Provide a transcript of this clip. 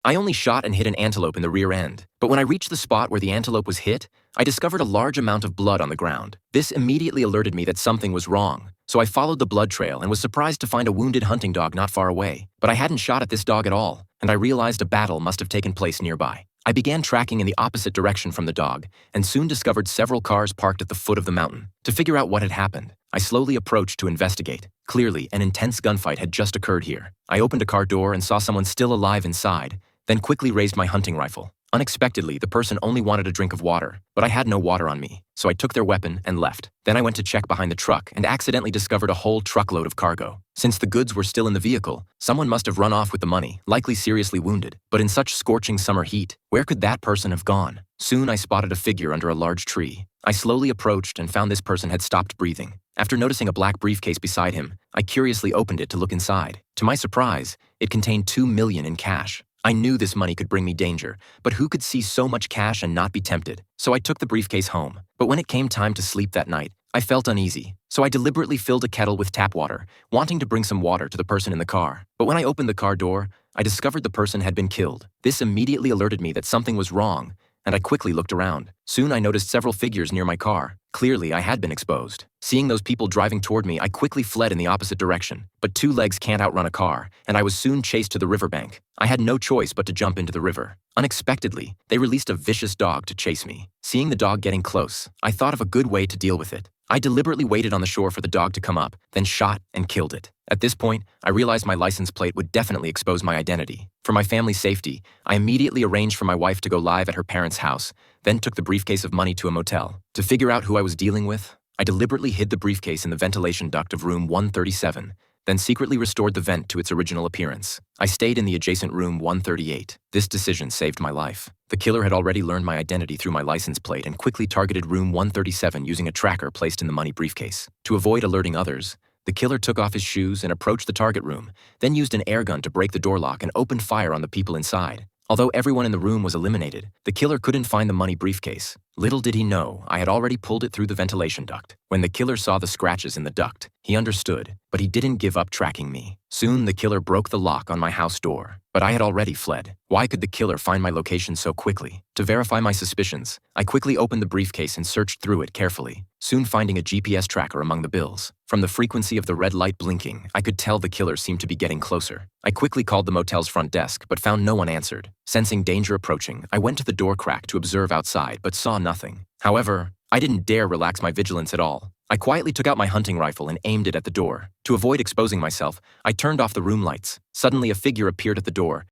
I only shot and hit an antelope in the rear end, but when I reached the spot where the antelope was hit, I discovered a large amount of blood on the ground. This immediately alerted me that something was wrong, so I followed the blood trail and was surprised to find a wounded hunting dog not far away. But I hadn't shot at this dog at all, and I realized a battle must have taken place nearby. I began tracking in the opposite direction from the dog, and soon discovered several cars parked at the foot of the mountain. To figure out what had happened, I slowly approached to investigate. Clearly, an intense gunfight had just occurred here. I opened a car door and saw someone still alive inside, then quickly raised my hunting rifle. Unexpectedly, the person only wanted a drink of water, but I had no water on me, so I took their weapon and left. Then I went to check behind the truck and accidentally discovered a whole truckload of cargo. Since the goods were still in the vehicle, someone must have run off with the money, likely seriously wounded. But in such scorching summer heat, where could that person have gone? Soon I spotted a figure under a large tree. I slowly approached and found this person had stopped breathing. After noticing a black briefcase beside him, I curiously opened it to look inside. To my surprise, it contained $2 million in cash. I knew this money could bring me danger, but who could see so much cash and not be tempted? So I took the briefcase home. But when it came time to sleep that night, I felt uneasy. So I deliberately filled a kettle with tap water, wanting to bring some water to the person in the car. But when I opened the car door, I discovered the person had been killed. This immediately alerted me that something was wrong, and I quickly looked around. Soon I noticed several figures near my car. Clearly, I had been exposed. Seeing those people driving toward me, I quickly fled in the opposite direction. But two legs can't outrun a car, and I was soon chased to the riverbank. I had no choice but to jump into the river. Unexpectedly, they released a vicious dog to chase me. Seeing the dog getting close, I thought of a good way to deal with it. I deliberately waited on the shore for the dog to come up, then shot and killed it. At this point, I realized my license plate would definitely expose my identity. For my family's safety, I immediately arranged for my wife to go live at her parents' house, then took the briefcase of money to a motel. To figure out who I was dealing with, I deliberately hid the briefcase in the ventilation duct of room 137, then secretly restored the vent to its original appearance. I stayed in the adjacent room 138. This decision saved my life. The killer had already learned my identity through my license plate and quickly targeted room 137 using a tracker placed in the money briefcase. To avoid alerting others, the killer took off his shoes and approached the target room, then used an air gun to break the door lock and opened fire on the people inside. Although everyone in the room was eliminated, the killer couldn't find the money briefcase. Little did he know, I had already pulled it through the ventilation duct. When the killer saw the scratches in the duct, he understood, but he didn't give up tracking me. Soon the killer broke the lock on my house door, but I had already fled. Why could the killer find my location so quickly? To verify my suspicions, I quickly opened the briefcase and searched through it carefully, soon finding a GPS tracker among the bills. From the frequency of the red light blinking, I could tell the killer seemed to be getting closer. I quickly called the motel's front desk, but found no one answered. Sensing danger approaching, I went to the door crack to observe outside, but saw nothing. However, I didn't dare relax my vigilance at all. I quietly took out my hunting rifle and aimed it at the door. To avoid exposing myself, I turned off the room lights. Suddenly, a figure appeared at the door,